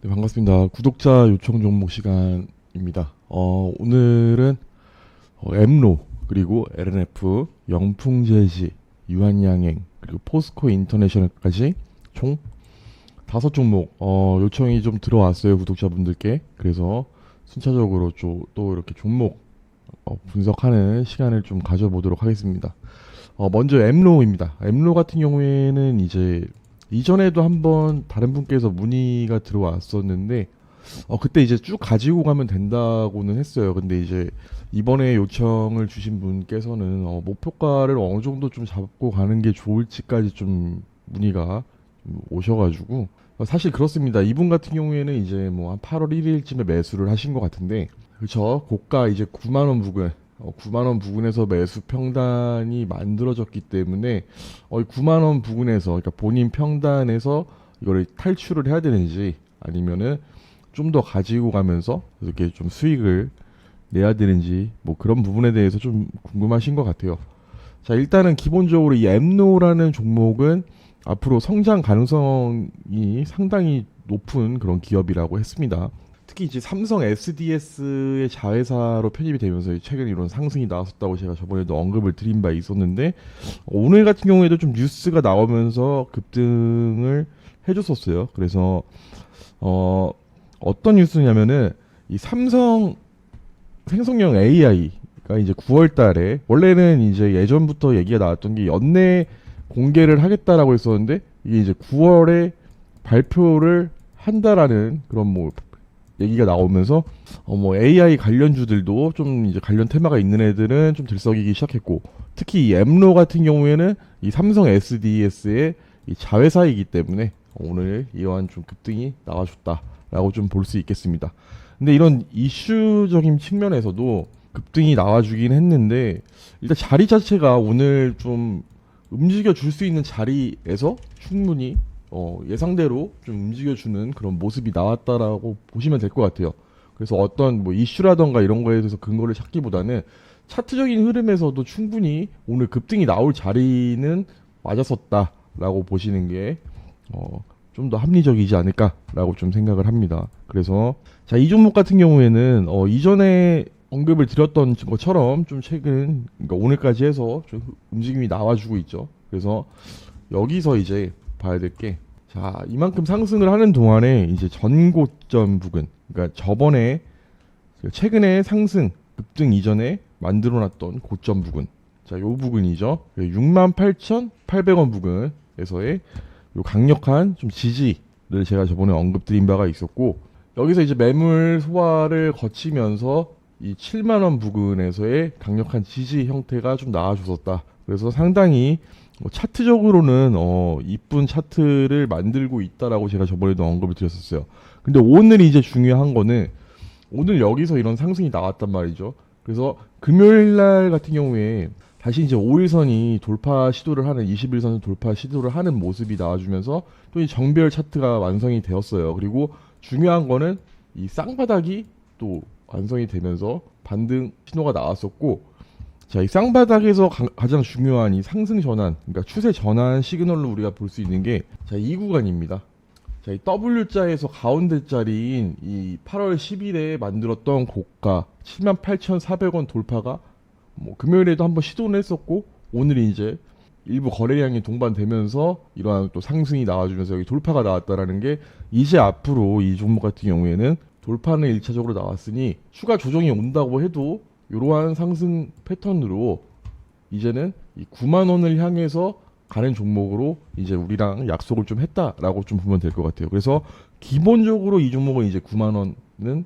네, 반갑습니다. 구독자 요청 종목 시간입니다. 오늘은 엠로, 그리고 LNF, 영풍제지, 유한양행, 그리고 포스코 인터내셔널까지 총 5종목 요청이 좀 들어왔어요, 구독자분들께. 그래서 순차적으로 또 이렇게 종목 분석하는 시간을 좀 가져보도록 하겠습니다. 먼저 엠로입니다. 엠로 같은 경우에는 이제 이전에도 한번 다른 분께서 문의가 들어왔었는데 그때 이제 쭉 가지고 가면 된다고는 했어요. 근데 이제 이번에 요청을 주신 분께서는 목표가를 어느 정도 좀 잡고 가는 게 좋을지까지 좀 문의가 좀 오셔가지고 사실 그렇습니다. 이분 같은 경우에는 이제 뭐 한 8월 1일쯤에 매수를 하신 것 같은데, 그렇죠. 고가 이제 9만 원 부근, 9만 원 부근에서 매수 평단이 만들어졌기 때문에 9만 원 부근에서, 그러니까 본인 평단에서 이거를 탈출을 해야 되는지, 아니면은 좀 더 가지고 가면서 이렇게 좀 수익을 내야 되는지, 뭐 그런 부분에 대해서 좀 궁금하신 것 같아요. 자, 일단은 기본적으로 이 엠노라는 종목은 앞으로 성장 가능성이 상당히 높은 그런 기업이라고 했습니다. 특히 이제 삼성 SDS의 자회사로 편입이 되면서 최근에 이런 상승이 나왔었다고 제가 저번에도 언급을 드린 바 있었는데, 오늘 같은 경우에도 좀 뉴스가 나오면서 급등을 해줬었어요. 그래서 어떤 뉴스냐면은 이 삼성 생성형 AI가 이제 9월 달에, 원래는 이제 예전부터 얘기가 나왔던 게 연내 공개를 하겠다라고 했었는데, 이게 이제 9월에 발표를 한다라는 그런 뭐 얘기가 나오면서 뭐 AI 관련주들도 좀 이제 관련 테마가 있는 애들은 좀 들썩이기 시작했고, 특히 이 엠로 같은 경우에는 이 삼성 SDS의 이 자회사이기 때문에 오늘 이러한 좀 급등이 나와줬다라고 좀 볼 수 있겠습니다. 근데 이런 이슈적인 측면에서도 급등이 나와주긴 했는데, 일단 자리 자체가 오늘 좀 움직여 줄 수 있는 자리에서 충분히 예상대로 좀 움직여주는 그런 모습이 나왔다라고 보시면 될 것 같아요. 그래서 어떤 뭐 이슈라던가 이런 거에 대해서 근거를 찾기보다는 차트적인 흐름에서도 충분히 오늘 급등이 나올 자리는 맞았었다라고 보시는 게 좀 더 합리적이지 않을까라고 좀 생각을 합니다. 그래서 자, 이 종목 같은 경우에는 이전에 언급을 드렸던 것처럼 좀 최근, 그러니까 오늘까지 해서 좀 움직임이 나와주고 있죠. 그래서 여기서 이제 봐야 될 게, 자, 이만큼 상승을 하는 동안에 이제 전고점 부근, 그러니까 저번에 최근에 상승 급등 이전에 만들어놨던 고점 부근, 자, 요 부근이죠. 68,800원 부근에서의 요 강력한 좀 지지를 제가 저번에 언급드린 바가 있었고, 여기서 이제 매물 소화를 거치면서 이 7만 원 부근에서의 강력한 지지 형태가 좀 나와줬었다. 그래서 상당히 차트적으로는 이쁜 차트를 만들고 있다라고 제가 저번에도 언급을 드렸었어요. 근데 오늘 이제 중요한 거는, 오늘 여기서 이런 상승이 나왔단 말이죠. 그래서 금요일 날 같은 경우에 다시 이제 5일선이 돌파 시도를 하는, 21선 돌파 시도를 하는 모습이 나와주면서 또 이 정배열 차트가 완성이 되었어요. 그리고 중요한 거는 이 쌍바닥이 또 완성이 되면서 반등 신호가 나왔었고, 자, 이 쌍바닥에서 가장 중요한 이 상승 전환, 그러니까 추세 전환 시그널로 우리가 볼 수 있는 게, 자, 이 구간입니다. 자, 이 W자에서 가운데 자리인 이 8월 10일에 만들었던 고가 78,400원 돌파가 뭐 금요일에도 한번 시도를 했었고, 오늘 이제 일부 거래량이 동반되면서 이러한 또 상승이 나와주면서 여기 돌파가 나왔다라는 게, 이제 앞으로 이 종목 같은 경우에는 돌파는 1차적으로 나왔으니 추가 조정이 온다고 해도 이러한 상승 패턴으로 이제는 이 9만 원을 향해서 가는 종목으로 이제 우리랑 약속을 좀 했다라고 좀 보면 될 것 같아요. 그래서 기본적으로 이 종목은 이제 9만 원은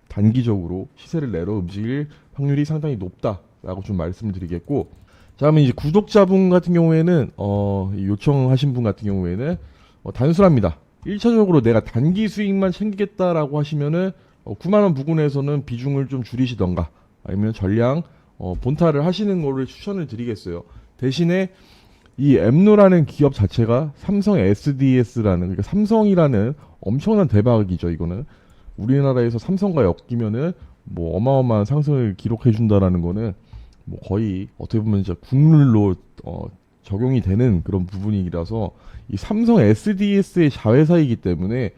단기적으로 시세를 내려 움직일 확률이 상당히 높다라고 좀 말씀을 드리겠고, 자, 그러면 이제 구독자분 같은 경우에는 요청하신 분 같은 경우에는 단순합니다. 1차적으로 내가 단기 수익만 챙기겠다라고 하시면은 9만 원 부근에서는 비중을 좀 줄이시던가, 아니면 전량 본타를 하시는 거를 추천을 드리겠어요. 대신에 이 엠노라는 기업 자체가 삼성 SDS라는, 그러니까 삼성이라는 엄청난 대박이죠. 이거는 우리나라에서 삼성과 엮이면은 뭐 어마어마한 상승을 기록해 준다라는 거는 뭐 거의 어떻게 보면 진짜 국룰로 적용이 되는 그런 부분이라서, 이 삼성 SDS의 자회사이기 때문에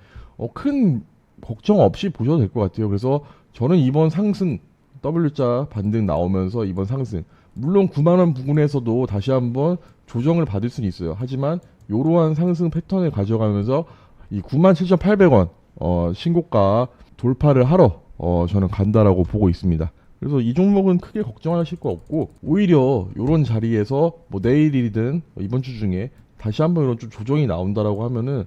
큰 걱정 없이 보셔도 될 것 같아요. 그래서 저는 이번 상승 W자 반등 나오면서 이번 상승 물론 9만 원 부근에서도 다시 한번 조정을 받을 수는 있어요. 하지만 이러한 상승 패턴을 가져가면서 이 97,800원 신고가 돌파를 하러 저는 간다라고 보고 있습니다. 그래서 이 종목은 크게 걱정하실 거 없고 오히려 이런 자리에서 뭐 내일이든 이번 주 중에 다시 한번 이런 좀 조정이 나온다라고 하면은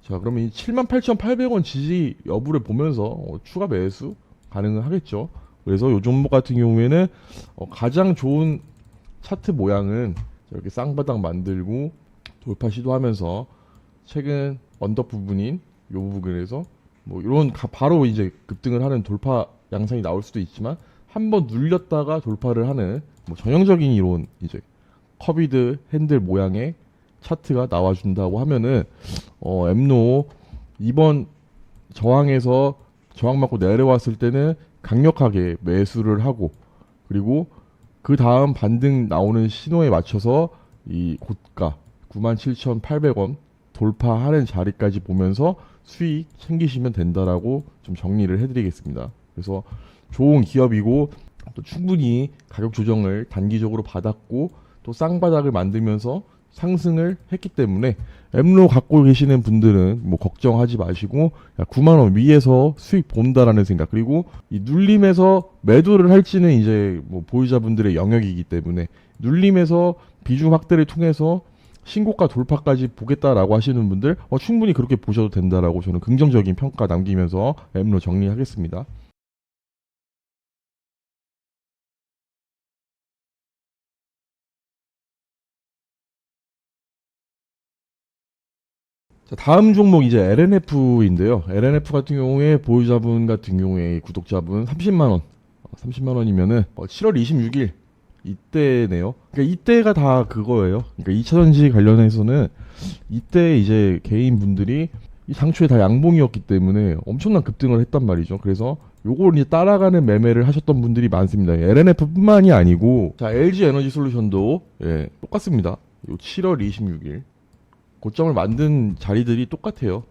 자 그러면 이 78,800원 지지 여부를 보면서 추가 매수 가능하겠죠. 그래서 이 종목 같은 경우에는 가장 좋은 차트 모양은 이렇게 쌍바닥 만들고 돌파 시도하면서 최근 언덕 부분인 이 부분에서 뭐 이런 바로 이제 급등을 하는 돌파 양상이 나올 수도 있지만 한번 눌렸다가 돌파를 하는 뭐 전형적인 이론 이제 커비드 핸들 모양의 차트가 나와준다고 하면은 엠노 이번 저항에서 저항받고 내려왔을 때는 강력하게 매수를 하고 그리고 그 다음 반등 나오는 신호에 맞춰서 이 고가 97,800원 돌파하는 자리까지 보면서 수익 챙기시면 된다라고 좀 정리를 해드리겠습니다. 그래서 좋은 기업이고 또 충분히 가격 조정을 단기적으로 받았고 또 쌍바닥을 만들면서 상승을 했기 때문에 엠로 갖고 계시는 분들은 뭐 걱정하지 마시고 9만 원 위에서 수익 본다라는 생각 그리고 이 눌림에서 매도를 할지는 이제 뭐 보유자분들의 영역이기 때문에 눌림에서 비중 확대를 통해서 신고가 돌파까지 보겠다라고 하시는 분들 충분히 그렇게 보셔도 된다라고 저는 긍정적인 평가 남기면서 엠로 정리하겠습니다. 자, 다음 종목 이제 LNF인데요. LNF 같은 경우에 보유자분 같은 경우에 구독자분 30만 원, 30만 원이면은 7월 26일 이때네요. 그러니까 이때가 다 그거예요. 그러니까 2차전지 관련해서는 이때 이제 개인 분들이 이 당초에 다 양봉이었기 때문에 엄청난 급등을 했단 말이죠. 그래서 요걸 이제 따라가는 매매를 하셨던 분들이 많습니다. LNF뿐만이 아니고 자 LG 에너지 솔루션도 똑같습니다. 요 7월 26일 고점을 만든 자리들이 똑같아요.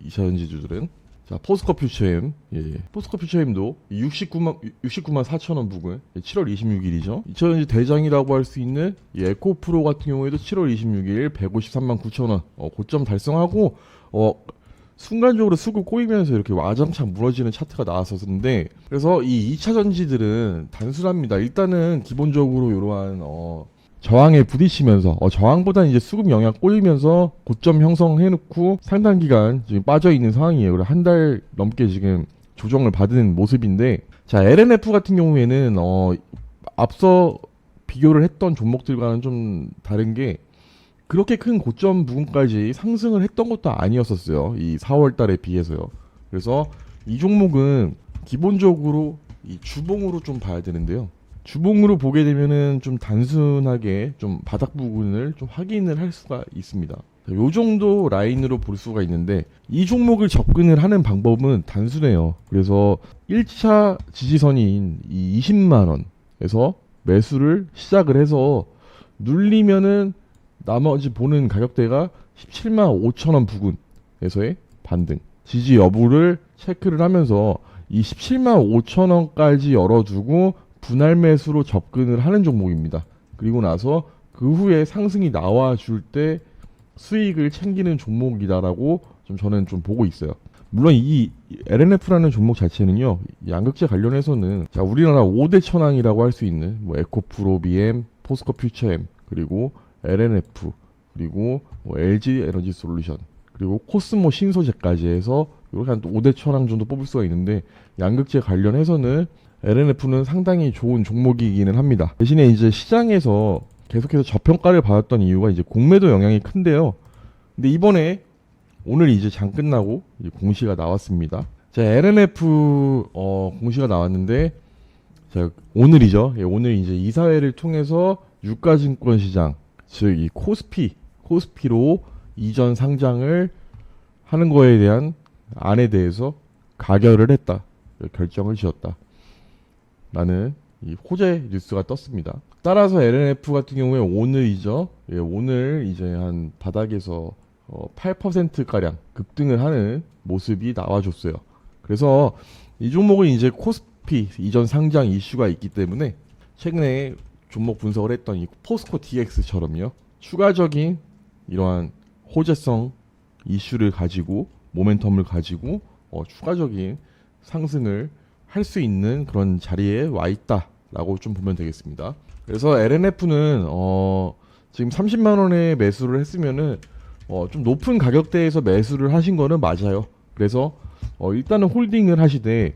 2차전지주들은. 자, 포스코 퓨처엠. 포스코 퓨처엠도 69만 4천 원 부근. 7월 26일이죠. 2차전지 대장이라고 할 수 있는 이 에코프로 같은 경우에도 7월 26일 153만 9천 원. 고점 달성하고, 순간적으로 수급 꼬이면서 이렇게 와장창 무너지는 차트가 나왔었는데, 그래서 이 2차전지들은 단순합니다. 일단은 기본적으로 이러한, 저항에 부딪히면서 저항보다 이제 수급 영향 꼬이면서 고점 형성해놓고 상당 기간 지금 빠져 있는 상황이에요. 그리고 한 달 넘게 지금 조정을 받은 모습인데 자 LNF 같은 경우에는 앞서 비교를 했던 종목들과는 좀 다른 게 그렇게 큰 고점 부분까지 상승을 했던 것도 아니었었어요. 이 4월달에 비해서요. 그래서 이 종목은 기본적으로 이 주봉으로 좀 봐야 되는데요. 주봉으로 보게 되면은 좀 단순하게 좀 바닥 부분을 좀 확인을 할 수가 있습니다. 요 정도 라인으로 볼 수가 있는데 이 종목을 접근을 하는 방법은 단순해요. 그래서 1차 지지선인 이 20만원에서 매수를 시작을 해서 눌리면은 나머지 보는 가격대가 17만 5천원 부근에서의 반등 지지 여부를 체크를 하면서 이 17만 5천원까지 열어두고 분할 매수로 접근을 하는 종목입니다. 그리고 나서 그 후에 상승이 나와줄 때 수익을 챙기는 종목이다라고 저는 좀 보고 있어요. 물론 이 LNF라는 종목 자체는요, 양극재 관련해서는 자 우리나라 5대 천왕이라고 할 수 있는 뭐 에코프로, BM, 포스코 퓨처엠, 그리고 LNF, 그리고 뭐 LG 에너지 솔루션, 그리고 코스모 신소재까지 해서 이렇게 한 5대 천왕 정도 뽑을 수가 있는데 양극재 관련해서는 LNF는 상당히 좋은 종목이기는 합니다. 대신에 이제 시장에서 계속해서 저평가를 받았던 이유가 이제 공매도 영향이 큰데요. 근데 이번에 오늘 이제 장 끝나고 이제 공시가 나왔습니다. 자, LNF 공시가 나왔는데 자, 오늘이죠. 오늘 이제 이사회를 통해서 유가증권 시장, 즉 이 코스피로 이전 상장을 하는 거에 대한 안에 대해서 가결을 했다. 결정을 지었다. 라는 이 호재 뉴스가 떴습니다. 따라서 LNF 같은 경우에 오늘이죠. 오늘 이제 한 바닥에서 8%가량 급등을 하는 모습이 나와줬어요. 그래서 이 종목은 이제 코스피 이전 상장 이슈가 있기 때문에 최근에 종목 분석을 했던 이 포스코 DX처럼요. 추가적인 이러한 호재성 이슈를 가지고 모멘텀을 가지고 추가적인 상승을 할 수 있는 그런 자리에 와 있다라고 좀 보면 되겠습니다. 그래서 LNF는 지금 30만 원에 매수를 했으면은 좀 높은 가격대에서 매수를 하신 거는 맞아요. 그래서 일단은 홀딩을 하시되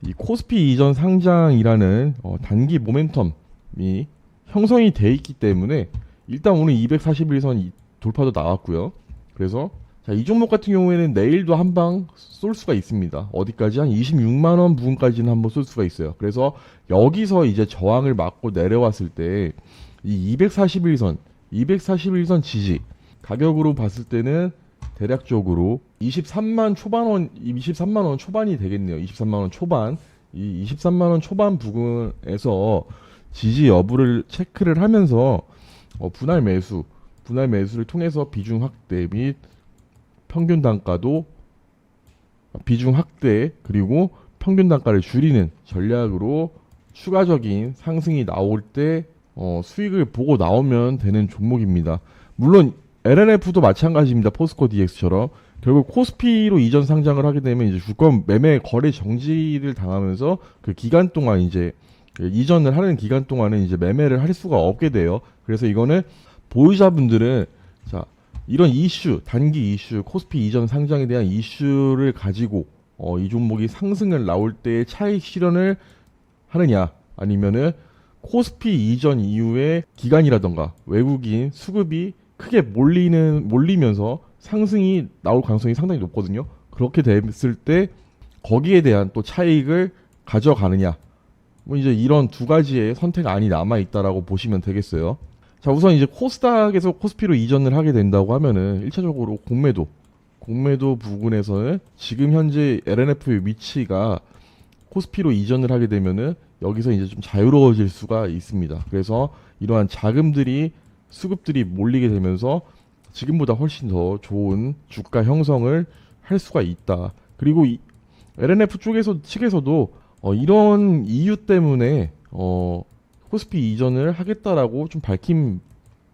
이 코스피 이전 상장이라는 단기 모멘텀이 형성이 돼 있기 때문에 일단 오늘 241선 돌파도 나왔고요. 그래서 자, 이 종목 같은 경우에는 내일도 한 방 쏠 수가 있습니다. 어디까지? 한 26만 원 부근까지는 한번 쏠 수가 있어요. 그래서 여기서 이제 저항을 맞고 내려왔을 때 이 241선 지지 가격으로 봤을 때는 대략적으로 23만 원 초반이 되겠네요. 23만 원 초반. 이 23만 원 초반 부근에서 지지 여부를 체크를 하면서 분할 매수를 통해서 비중 확대 및 평균 단가도 비중 확대 그리고 평균 단가를 줄이는 전략으로 추가적인 상승이 나올 때 수익을 보고 나오면 되는 종목입니다. 물론 LNF도 마찬가지입니다. 포스코 DX처럼 결국 코스피로 이전 상장을 하게 되면 이제 주권 매매 거래 정지를 당하면서 그 기간 동안 이제 이전을 하는 기간 동안은 이제 매매를 할 수가 없게 돼요. 그래서 이거는 보유자분들은 자 이런 이슈, 단기 이슈, 코스피 이전 상장에 대한 이슈를 가지고 이 종목이 상승을 나올 때 차익 실현을 하느냐 아니면은 코스피 이전 이후에 기관이라던가 외국인 수급이 크게 몰리면서 상승이 나올 가능성이 상당히 높거든요. 그렇게 됐을 때 거기에 대한 또 차익을 가져가느냐 뭐 이제 이런 두 가지의 선택안이 남아 있다라고 보시면 되겠어요. 자, 우선 이제 코스닥에서 코스피로 이전을 하게 된다고 하면은 1차적으로 공매도 부분에서는 지금 현재 LNF의 위치가 코스피로 이전을 하게 되면은 여기서 이제 좀 자유로워질 수가 있습니다. 그래서 이러한 자금들이 수급들이 몰리게 되면서 지금보다 훨씬 더 좋은 주가 형성을 할 수가 있다. 그리고 LNF 측에서도 이런 이유 때문에 코스피 이전을 하겠다라고 좀 밝힌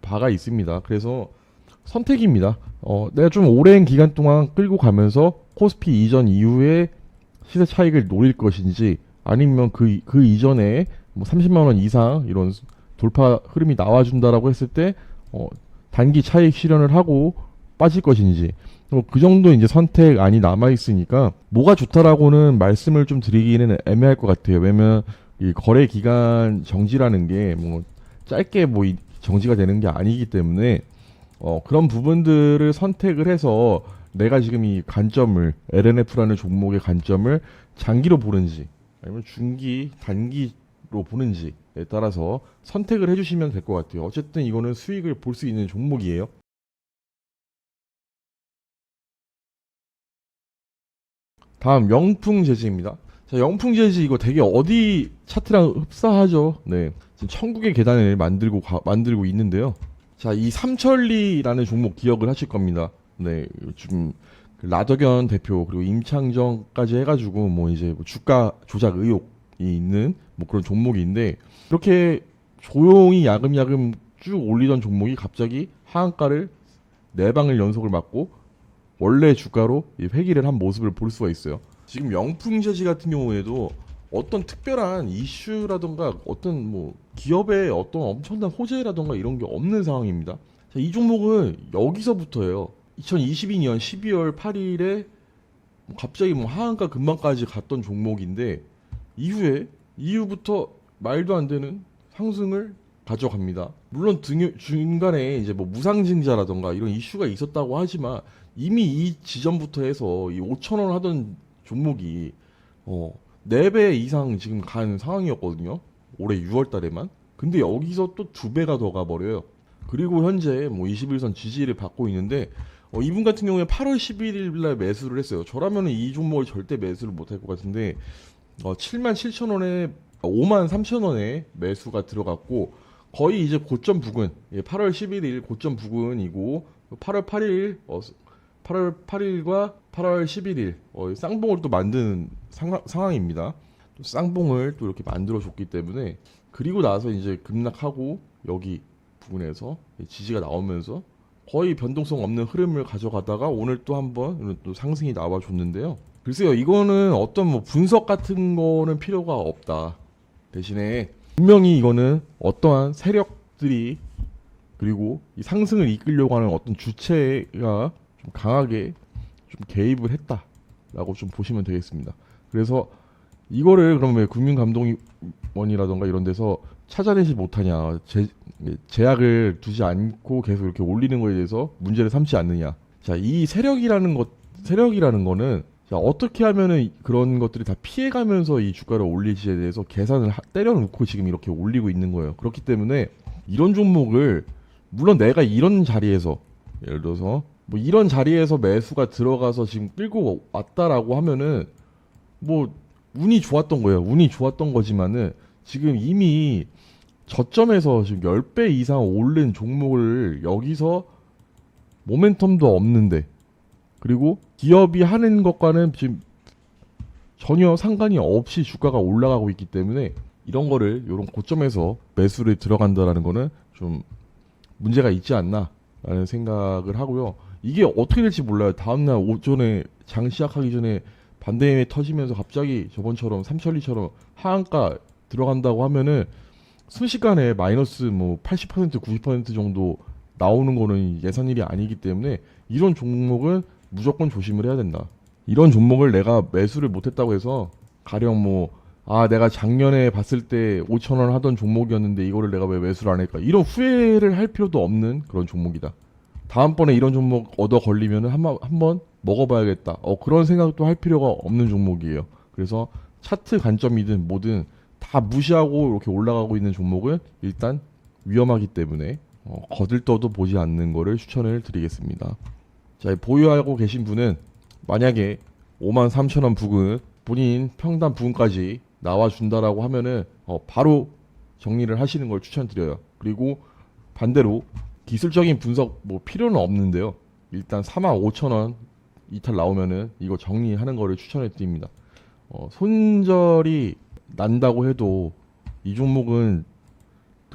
바가 있습니다. 그래서 선택입니다. 내가 좀 오랜 기간 동안 끌고 가면서 코스피 이전 이후에 시세 차익을 노릴 것인지 아니면 그 이전에 뭐 30만 원 이상 이런 돌파 흐름이 나와준다라고 했을 때 단기 차익 실현을 하고 빠질 것인지 그 정도 이제 선택안이 남아 있으니까 뭐가 좋다라고는 말씀을 좀 드리기는 애매할 것 같아요. 왜냐면 이 거래 기간 정지라는 게 뭐 짧게 뭐 정지가 되는 게 아니기 때문에 그런 부분들을 선택을 해서 내가 지금 이 관점을 LNF라는 종목의 관점을 장기로 보는지 아니면 중기, 단기로 보는지에 따라서 선택을 해주시면 될 것 같아요. 어쨌든 이거는 수익을 볼 수 있는 종목이에요. 다음 영풍재지입니다. 자, 영풍재지 이거 되게 어디 차트랑 흡사하죠. 네, 지금 천국의 계단을 만들고 있는데요. 자, 이 삼천리라는 종목 기억을 하실 겁니다. 네, 지금 라더견 대표 그리고 임창정까지 해가지고 뭐 이제 뭐 주가 조작 의혹이 있는 뭐 그런 종목인데 이렇게 조용히 야금야금 쭉 올리던 종목이 갑자기 하한가를 4방을 연속을 맞고 원래 주가로 회귀를 한 모습을 볼 수가 있어요. 지금 영풍재지 같은 경우에도 어떤 특별한 이슈라던가 어떤 뭐 기업의 어떤 엄청난 호재라던가 이런 게 없는 상황입니다. 자, 이 종목은 여기서부터예요. 2022년 12월 8일에 갑자기 뭐 하한가 근방까지 갔던 종목인데 이후부터 말도 안 되는 상승을 가져갑니다. 물론 중간에 이제 뭐 무상증자라던가 이런 이슈가 있었다고 하지만 이미 이 지점부터 해서 이 5,000원 하던 종목이 4배 이상 지금 간 상황이었거든요. 올해 6월 달에만. 근데 여기서 또 2배가 더 가버려요. 그리고 현재 뭐 21선 지지를 받고 있는데 이분 같은 경우에 8월 11일 날 매수를 했어요. 저라면 이 종목을 절대 매수를 못할 것 같은데 77,000원에 53,000원에 매수가 들어갔고 거의 이제 고점 부근 8월 11일 고점 부근이고 8월 8일 8월 8일과 8월 11일 쌍봉을 또 만든 상황입니다. 또 쌍봉을 또 이렇게 만들어 줬기 때문에 그리고 나서 이제 급락하고 여기 부분에서 지지가 나오면서 거의 변동성 없는 흐름을 가져가다가 오늘 또 한번 또 상승이 나와 줬는데요. 글쎄요, 이거는 어떤 뭐 분석 같은 거는 필요가 없다. 대신에 분명히 이거는 어떠한 세력들이 그리고 이 상승을 이끌려고 하는 어떤 주체가 좀 강하게 좀 개입을 했다라고 좀 보시면 되겠습니다. 그래서 이거를 그러면 왜 국민감독원이라던가 이런 데서 찾아내지 못하냐, 제약을 두지 않고 계속 이렇게 올리는 거에 대해서 문제를 삼지 않느냐. 자, 이 세력이라는 거는 자, 어떻게 하면은 그런 것들이 다 피해가면서 이 주가를 올리지에 대해서 계산을 때려놓고 지금 이렇게 올리고 있는 거예요. 그렇기 때문에 이런 종목을 물론 내가 이런 자리에서 예를 들어서 뭐 이런 자리에서 매수가 들어가서 지금 끌고 왔다라고 하면은 뭐 운이 좋았던 거예요. 운이 좋았던 거지만은 지금 이미 저점에서 지금 10배 이상 오른 종목을 여기서 모멘텀도 없는데 그리고 기업이 하는 것과는 지금 전혀 상관이 없이 주가가 올라가고 있기 때문에 이런 거를 이런 고점에서 매수를 들어간다라는 거는 좀 문제가 있지 않나라는 생각을 하고요. 이게 어떻게 될지 몰라요. 다음날 오전에 장 시작하기 전에 반대임이 터지면서 갑자기 저번처럼 삼천리처럼 하한가 들어간다고 하면은 순식간에 마이너스 뭐 80% 90% 정도 나오는 거는 예산일이 아니기 때문에 이런 종목은 무조건 조심을 해야 된다. 이런 종목을 내가 매수를 못했다고 해서 가령 뭐 내가 작년에 봤을 때 5,000원 하던 종목이었는데 이거를 내가 왜 매수를 안 할까? 이런 후회를 할 필요도 없는 그런 종목이다. 다음번에 이런 종목 얻어 걸리면은 한번 먹어봐야겠다. 그런 생각도 할 필요가 없는 종목이에요. 그래서 차트 관점이든 뭐든 다 무시하고 이렇게 올라가고 있는 종목은 일단 위험하기 때문에 거들떠도 보지 않는 거를 추천을 드리겠습니다. 자, 보유하고 계신 분은 만약에 53,000원 부근 본인 평단 부근까지 나와준다라고 하면은 바로 정리를 하시는 걸 추천드려요. 그리고 반대로 기술적인 분석 뭐 필요는 없는데요. 일단 45,000원 이탈 나오면은 이거 정리하는 거를 추천해 드립니다. 손절이 난다고 해도 이 종목은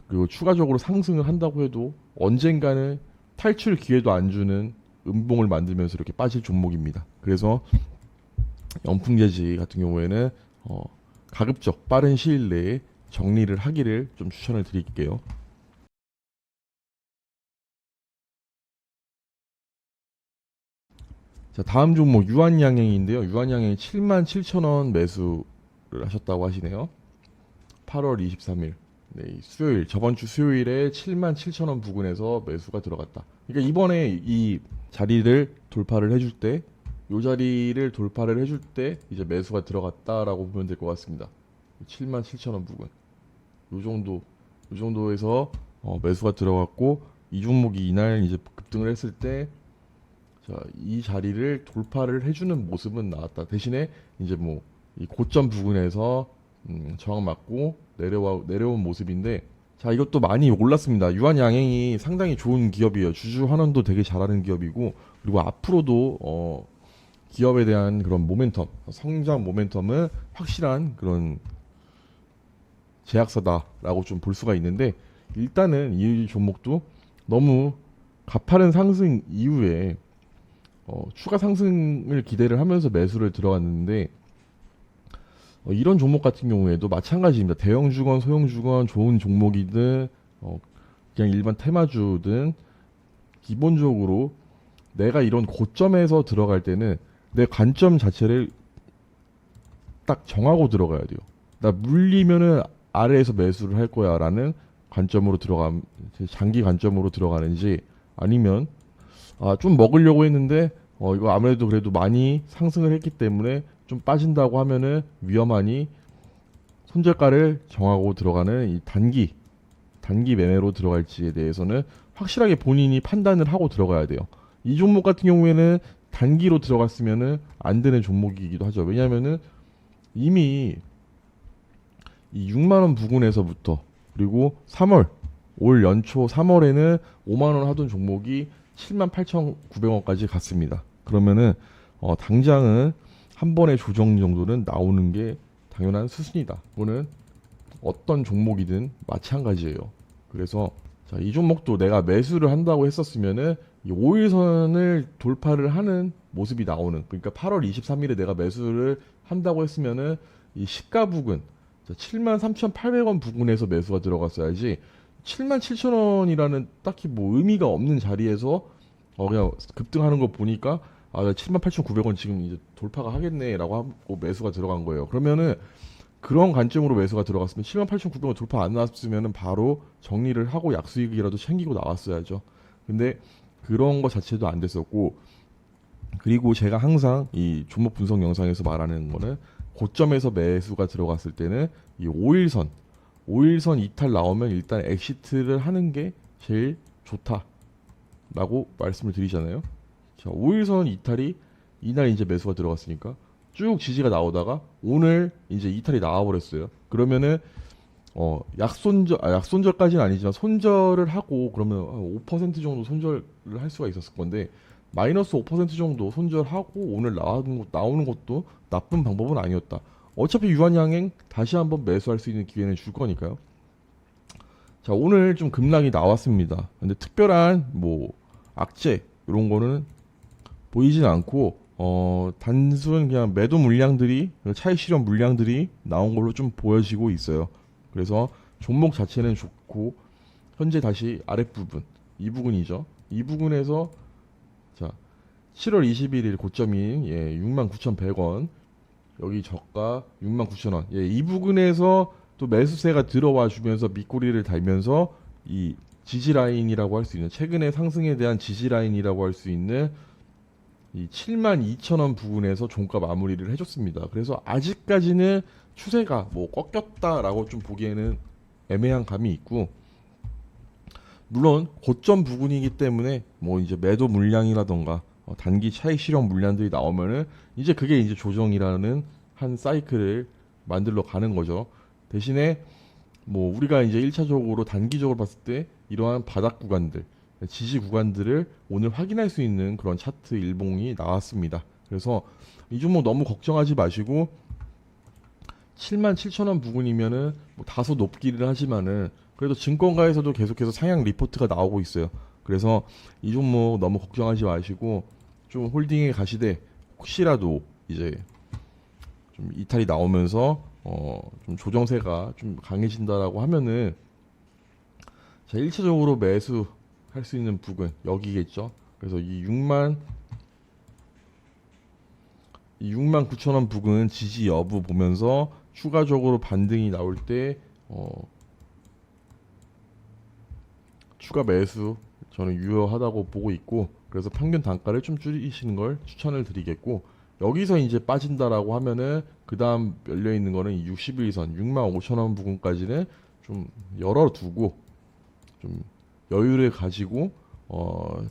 그리고 추가적으로 상승을 한다고 해도 언젠가는 탈출 기회도 안 주는 음봉을 만들면서 이렇게 빠질 종목입니다. 그래서 영풍재지 같은 경우에는 가급적 빠른 시일 내에 정리를 하기를 좀 추천을 드릴게요. 자, 다음 종목 유한양행인데요. 유한양행 77,000원 매수를 하셨다고 하시네요. 8월 23일 네, 수요일 저번 주 수요일에 77,000원 부근에서 매수가 들어갔다. 그러니까 이번에 이 자리를 돌파를 해줄 때, 이 자리를 돌파를 해줄 때 이제 매수가 들어갔다라고 보면 될 것 같습니다. 77,000원 부근, 요 정도에서 매수가 들어갔고 이 종목이 이날 이제 급등을 했을 때, 자, 이 자리를 돌파를 해주는 모습은 나왔다. 대신에 이제 뭐 이 고점 부근에서 저항 맞고 내려온 모습인데, 자, 이것도 많이 올랐습니다. 유한양행이 상당히 좋은 기업이에요. 주주환원도 되게 잘하는 기업이고, 그리고 앞으로도 기업에 대한 그런 모멘텀, 성장 모멘텀은 확실한 그런 제약사다라고 좀 볼 수가 있는데, 일단은 이 종목도 너무 가파른 상승 이후에 추가 상승을 기대를 하면서 매수를 들어갔는데, 이런 종목 같은 경우에도 마찬가지입니다. 대형 주건, 소형 주건, 좋은 종목이든 그냥 일반 테마주든 기본적으로 내가 이런 고점에서 들어갈 때는 내 관점 자체를 딱 정하고 들어가야 돼요. 나 물리면은 아래에서 매수를 할 거야라는 관점으로 장기 관점으로 들어가는지, 아니면 좀 먹으려고 했는데 이거 아무래도 그래도 많이 상승을 했기 때문에 좀 빠진다고 하면은 위험하니 손절가를 정하고 들어가는 이 단기 매매로 들어갈지에 대해서는 확실하게 본인이 판단을 하고 들어가야 돼요. 이 종목 같은 경우에는 단기로 들어갔으면은 안 되는 종목이기도 하죠. 왜냐면은 이미 이 6만 원 부근에서부터, 그리고 올 연초 3월에는 5만 원 하던 종목이 78,900원까지 갔습니다. 그러면은 당장은 한 번의 조정 정도는 나오는 게 당연한 수순이다. 이거는 어떤 종목이든 마찬가지예요. 그래서 자, 이 종목도 내가 매수를 한다고 했었으면은 이 5일선을 돌파를 하는 모습이 나오는, 그러니까 8월 23일에 내가 매수를 한다고 했으면은 이 시가 부근 73,800원 부근에서 매수가 들어갔어야지 77,000원이라는 딱히 뭐 의미가 없는 자리에서 그냥 급등하는 거 보니까 78,900원 지금 이제 돌파가 하겠네라고 하고 매수가 들어간 거예요. 그러면은 그런 관점으로 매수가 들어갔으면 78,900원 돌파 안 나왔으면은 바로 정리를 하고 약수익이라도 챙기고 나왔어야죠. 근데 그런 거 자체도 안 됐었고, 그리고 제가 항상 이 종목 분석 영상에서 말하는 거는 고점에서 매수가 들어갔을 때는 이 5일선 이탈 나오면 일단 엑시트를 하는 게 제일 좋다라고 말씀을 드리잖아요. 자, 5일선 이탈이 이날 이제 매수가 들어갔으니까 쭉 지지가 나오다가 오늘 이제 이탈이 나와버렸어요. 그러면은 약손절까지는 아니지만 손절을 하고 그러면 5% 정도 손절을 할 수가 있었을 건데, 마이너스 5% 정도 손절하고 오늘 나오는 것도 나쁜 방법은 아니었다. 어차피 유한양행 다시 한번 매수할 수 있는 기회는 줄 거니까요. 자, 오늘 좀 급락이 나왔습니다. 근데 특별한 뭐 악재 이런 거는 보이진 않고 단순 그냥 매도 물량들이, 차익 실현 물량들이 나온 걸로 좀 보여지고 있어요. 그래서 종목 자체는 좋고, 현재 다시 아랫부분, 이 부분이죠. 이 부분에서 자, 7월 21일 고점인 69,100원, 여기 저가 69,000원. 이 부분에서 또 매수세가 들어와 주면서 밑꼬리를 달면서 이 지지 라인이라고 할 수 있는, 최근의 상승에 대한 지지 라인이라고 할 수 있는 이 72,000원 부분에서 종가 마무리를 해줬습니다. 그래서 아직까지는 추세가 뭐 꺾였다라고 좀 보기에는 애매한 감이 있고, 물론 고점 부분이기 때문에 뭐 이제 매도 물량이라던가 단기 차익 실현 물량들이 나오면은 이제 그게 이제 조정이라는 한 사이클을 만들러 가는 거죠. 대신에 뭐 우리가 이제 1차적으로 단기적으로 봤을 때 이러한 바닥 구간들, 지지 구간들을 오늘 확인할 수 있는 그런 차트 일봉이 나왔습니다. 그래서 이 종목 너무 걱정하지 마시고, 77,000원 부근이면은 뭐 다소 높기는 하지만은 그래도 증권가에서도 계속해서 상향 리포트가 나오고 있어요. 그래서 이 종목 너무 걱정하지 마시고 좀 홀딩에 가시되, 혹시라도 이제 좀 이탈이 나오면서 좀 조정세가 좀 강해진다라고 하면은, 자, 1차적으로 매수할 수 있는 부근 여기겠죠. 그래서 이 69,000원 부근 지지 여부 보면서 추가적으로 반등이 나올 때 추가 매수 저는 유효하다고 보고 있고, 그래서 평균 단가를 좀 줄이시는 걸 추천을 드리겠고, 여기서 이제 빠진다라고 하면은 그 다음 열려 있는 거는 이 61선 65,000원 부근까지는 좀 열어두고 좀 여유를 가지고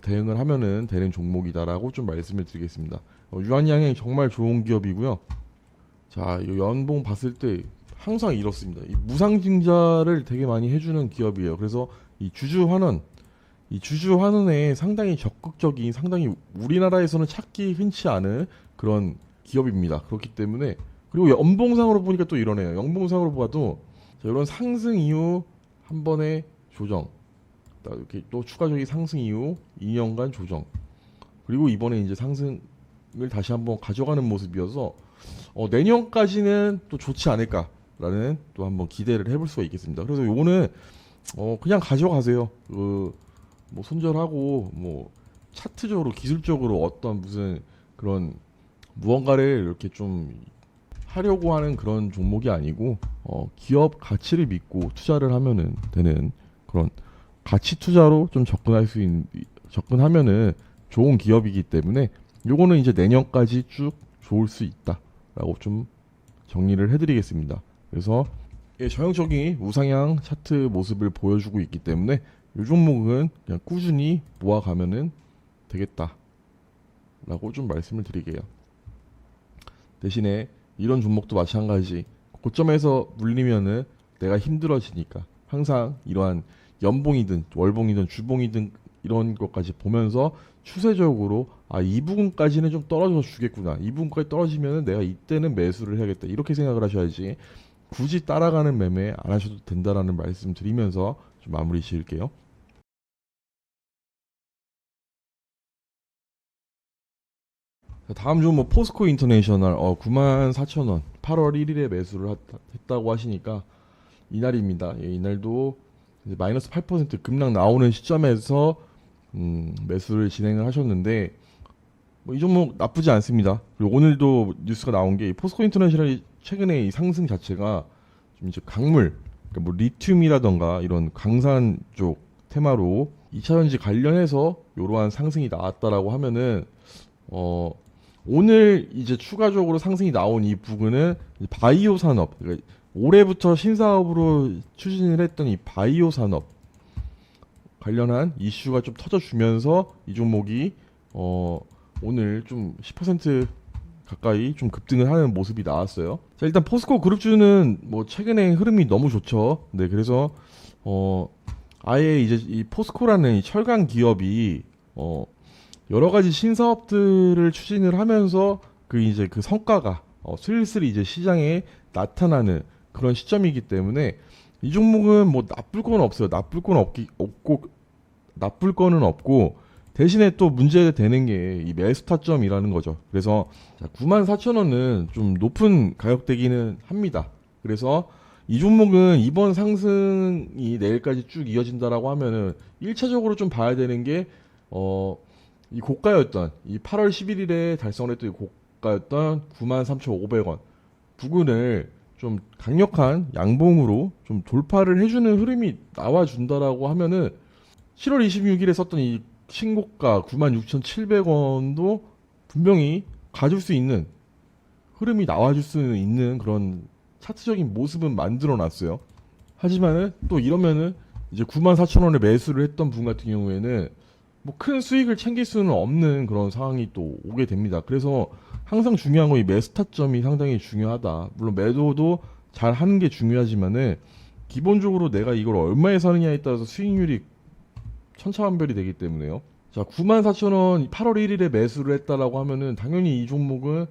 대응을 하면은 되는 종목이다라고 좀 말씀을 드리겠습니다. 유한양행 정말 좋은 기업이고요. 자, 이 연봉 봤을 때 항상 이렇습니다. 이 무상증자를 되게 많이 해주는 기업이에요. 그래서 이 주주환원에 상당히 적극적인, 상당히 우리나라에서는 찾기 흔치 않은 그런 기업입니다. 그렇기 때문에, 그리고 연봉상으로 보니까 또 이러네요. 연봉상으로 봐도 이런 상승 이후 한 번의 조정, 이렇게 또 추가적인 상승 이후 2년간 조정, 그리고 이번에 이제 상승을 다시 한번 가져가는 모습이어서 내년까지는 또 좋지 않을까라는 또 한번 기대를 해볼 수가 있겠습니다. 그래서 요거는 그냥 가져가세요. 뭐 손절하고 뭐 차트적으로 기술적으로 어떤 무슨 그런 무언가를 이렇게 좀 하려고 하는 그런 종목이 아니고 기업 가치를 믿고 투자를 하면은 되는 그런 가치 투자로 좀 접근하면은 좋은 기업이기 때문에 요거는 이제 내년까지 쭉 좋을 수 있다라고 좀 정리를 해드리겠습니다. 그래서 전형적인 우상향 차트 모습을 보여주고 있기 때문에 이 종목은 그냥 꾸준히 모아가면은 되겠다라고 좀 말씀을 드릴게요. 대신에 이런 종목도 마찬가지, 고점에서 물리면은 내가 힘들어지니까 항상 이러한 연봉이든 월봉이든 주봉이든 이런 것까지 보면서 추세적으로 이 부분까지는 좀 떨어져 주겠구나. 이 부분까지 떨어지면은 내가 이때는 매수를 해야겠다. 이렇게 생각을 하셔야지 굳이 따라가는 매매 안 하셔도 된다라는 말씀 드리면서 좀 마무리 지을게요. 다음 주 포스코 인터내셔널 94,000원 8월 1일에 매수를 했다고 하시니까 이날입니다. 예, 이날도 이제 마이너스 8% 급락 나오는 시점에서 매수를 진행을 하셨는데 이 종목 나쁘지 않습니다. 그리고 오늘도 뉴스가 나온 게 포스코 인터내셔널이 최근에 이 상승 자체가 좀 이제 강물, 그러니까 리튬이라던가 이런 광산 쪽 테마로 2차전지 관련해서 이러한 상승이 나왔다라고 하면은 오늘 이제 추가적으로 상승이 나온 이 부분은 바이오 산업, 그러니까 올해부터 신사업으로 추진을 했던 이 바이오 산업 관련한 이슈가 좀 터져주면서 이 종목이 오늘 좀 10% 가까이 좀 급등을 하는 모습이 나왔어요. 자, 일단 포스코 그룹주는 최근에 흐름이 너무 좋죠. 네, 그래서 아예 이제 이 포스코라는 이 철강 기업이 여러 가지 신사업들을 추진을 하면서 이제 그 성과가 슬슬 이제 시장에 나타나는 그런 시점이기 때문에 이 종목은 나쁠 건 없어요. 나쁠 거는 없고 대신에 또 문제되는 게 이 매수 타점이라는 거죠. 그래서 94,000원은 좀 높은 가격대기는 합니다. 그래서 이 종목은 이번 상승이 내일까지 쭉 이어진다라고 하면은 1차적으로 좀 봐야 되는 게 이 고가였던 이 8월 11일에 달성을 했던 이 고가였던 93,500원 부근을 좀 강력한 양봉으로 좀 돌파를 해주는 흐름이 나와준다라고 하면은 7월 26일에 썼던 이 신고가 96,700원도 분명히 가질 수 있는 흐름이 나와줄 수 있는 그런 차트적인 모습은 만들어 놨어요. 하지만은 또 이러면은 이제 94,000원에 매수를 했던 분 같은 경우에는 큰 수익을 챙길 수는 없는 그런 상황이 또 오게 됩니다. 그래서 항상 중요한 건 이 매수 타점이 상당히 중요하다. 물론 매도도 잘 하는 게 중요하지만은 기본적으로 내가 이걸 얼마에 사느냐에 따라서 수익률이 천차만별이 되기 때문에요. 자, 94,000원 8월 1일에 매수를 했다라고 하면은 당연히 이 종목은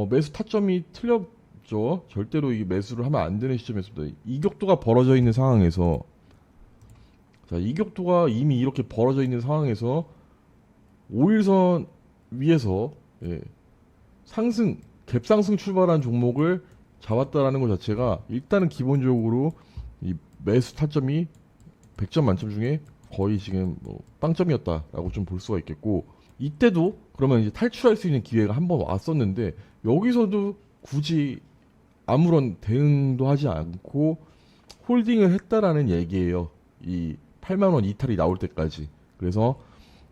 매수 타점이 틀렸죠. 절대로 이 매수를 하면 안 되는 시점이었습니다. 이격도가 벌어져 있는 상황에서 자, 이격도가 이미 이렇게 벌어져 있는 상황에서 5일선 위에서 갭상승 출발한 종목을 잡았다라는 것 자체가 일단은 기본적으로 이 매수 타점이 100점 만점 중에 거의 지금 빵점이었다라고 좀 볼 수가 있겠고, 이때도 그러면 이제 탈출할 수 있는 기회가 한번 왔었는데 여기서도 굳이 아무런 대응도 하지 않고 홀딩을 했다라는 얘기예요. 이 8만원 이탈이 나올 때까지. 그래서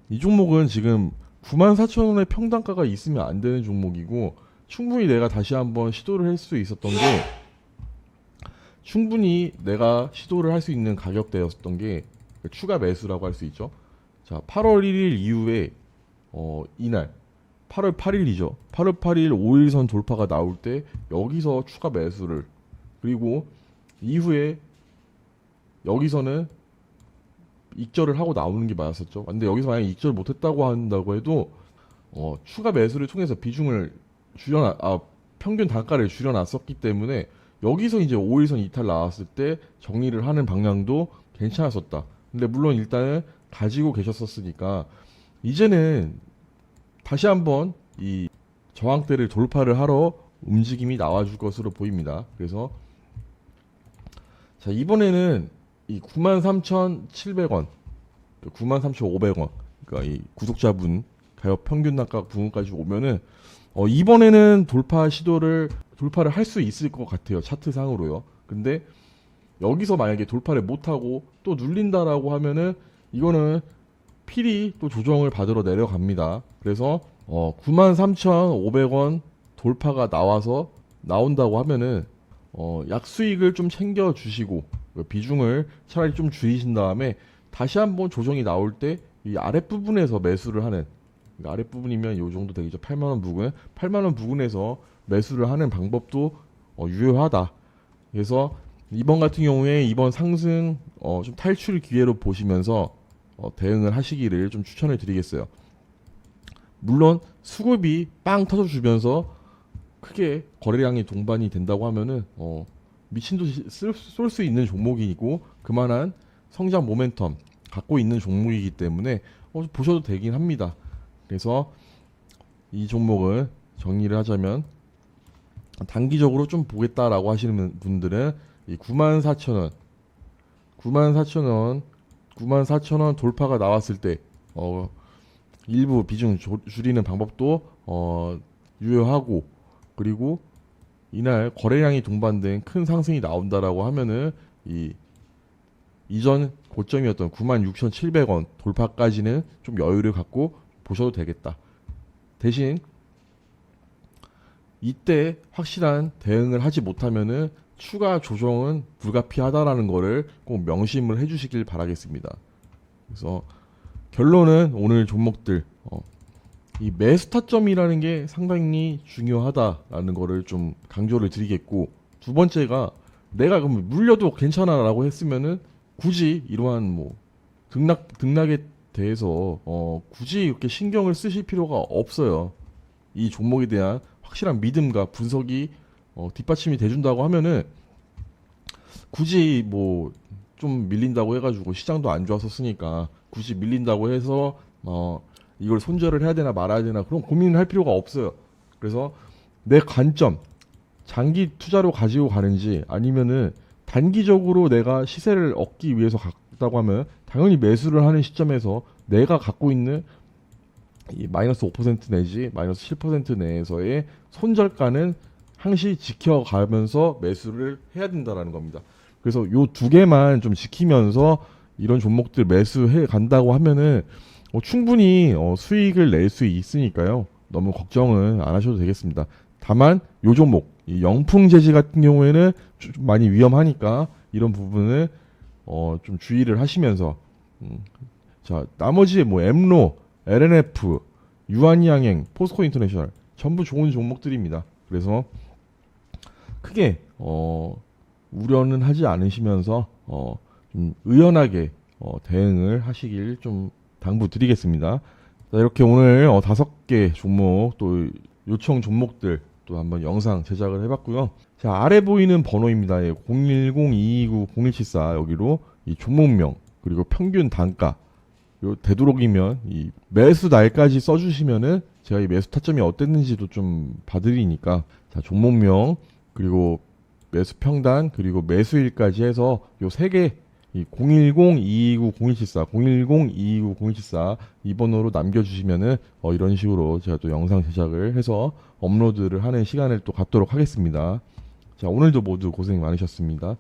이 종목은 지금 94,000원의 평단가가 있으면 안 되는 종목이고, 충분히 내가 다시 한번 시도를 할 수 있었던 게, 충분히 내가 시도를 할 수 있는 가격대였던 게 추가 매수라고 할 수 있죠. 자, 8월 1일 이후에 이날 8월 8일이죠. 8월 8일 5일선 돌파가 나올 때 여기서 추가 매수를, 그리고 이후에 여기서는 익절을 하고 나오는 게 맞았었죠. 근데 여기서 만약 익절 못했다고 한다고 해도 추가 매수를 통해서 비중을 평균 단가를 줄여놨었기 때문에 여기서 이제 5일선 이탈 나왔을 때 정리를 하는 방향도 괜찮았었다. 근데 물론 일단은 가지고 계셨었으니까 이제는 다시 한번 이 저항대를 돌파를 하러 움직임이 나와줄 것으로 보입니다. 그래서 자, 이번에는 이 93,700원, 93,500원, 그러니까 이 구독자분 가격 평균 단가 부분까지 오면은 이번에는 돌파를 할 수 있을 것 같아요. 차트상으로요. 근데 여기서 만약에 돌파를 못하고 또 눌린다라고 하면은 이거는 필히 또 조정을 받으러 내려갑니다. 그래서 93,500원 돌파가 나온다고 하면은 약수익을 좀 챙겨 주시고 비중을 차라리 좀 줄이신 다음에 다시 한번 조정이 나올 때 이 아랫부분에서 매수를 하는, 그러니까 아랫부분이면 이 정도 되겠죠. 8만원 부근, 8만원 부근에서 매수를 하는 방법도 유효하다. 그래서 이번 같은 경우에 이번 상승 좀 탈출 기회로 보시면서 대응을 하시기를 좀 추천을 드리겠어요. 물론 수급이 빵 터져주면서 크게 거래량이 동반이 된다고 하면은 미친 듯이 쏠 수 있는 종목이고 그만한 성장 모멘텀 갖고 있는 종목이기 때문에 보셔도 되긴 합니다. 그래서 이 종목을 정리를 하자면 단기적으로 좀 보겠다라고 하시는 분들은 이 94,000원, 94,000원, 94,000원 돌파가 나왔을 때 일부 비중 줄이는 방법도 유효하고, 그리고 이날 거래량이 동반된 큰 상승이 나온다라고 하면은 이 이전 고점이었던 96,700원 돌파까지는 좀 여유를 갖고 보셔도 되겠다. 대신 이때 확실한 대응을 하지 못하면은 추가 조정은 불가피하다라는 거를 꼭 명심을 해주시길 바라겠습니다. 그래서 결론은 오늘 종목들 이 매수 타점이라는 게 상당히 중요하다라는 거를 좀 강조를 드리겠고, 두 번째가 내가 그럼 물려도 괜찮아라고 했으면은 굳이 이러한 뭐 등락에 대해서 굳이 이렇게 신경을 쓰실 필요가 없어요. 이 종목에 대한 확실한 믿음과 분석이 뒷받침이 돼준다고 하면은 굳이 뭐 좀 밀린다고 해가지고 시장도 안 좋았었으니까 굳이 밀린다고 해서 이걸 손절을 해야 되나 말아야 되나 그런 고민을 할 필요가 없어요. 그래서 내 관점, 장기 투자로 가지고 가는지 아니면은 단기적으로 내가 시세를 얻기 위해서 갔다고 하면 당연히 매수를 하는 시점에서 내가 갖고 있는 이 마이너스 5% 내지 마이너스 7% 내에서의 손절가는 항시 지켜가면서 매수를 해야 된다라는 겁니다. 그래서 요 두 개만 좀 지키면서 이런 종목들 매수해 간다고 하면은 충분히 수익을 낼 수 있으니까요. 너무 걱정은 안 하셔도 되겠습니다. 다만 요 종목 이 영풍재지 같은 경우에는 좀 많이 위험하니까 이런 부분을 좀 주의를 하시면서 자 나머지 뭐 엠로, LNF, 유한양행, 포스코 인터내셔널 전부 좋은 종목들입니다. 그래서 크게 우려는 하지 않으시면서 좀 의연하게 대응을 하시길 좀 당부드리겠습니다. 자, 이렇게 오늘 5개 종목 또 요청 종목들 또 한번 영상 제작을 해봤고요. 자, 아래 보이는 번호입니다. 010-229-0174 여기로 이 종목명 그리고 평균 단가 요 되도록이면 이 매수 날까지 써주시면은 제가 이 매수 타점이 어땠는지도 좀 봐드리니까 자 종목명 그리고 매수 평단 그리고 매수일까지 해서 요 3개 이 010-229-0174 010-229-0174 이 번호로 남겨주시면은 이런 식으로 제가 또 영상 제작을 해서 업로드를 하는 시간을 또 갖도록 하겠습니다. 자 오늘도 모두 고생 많으셨습니다.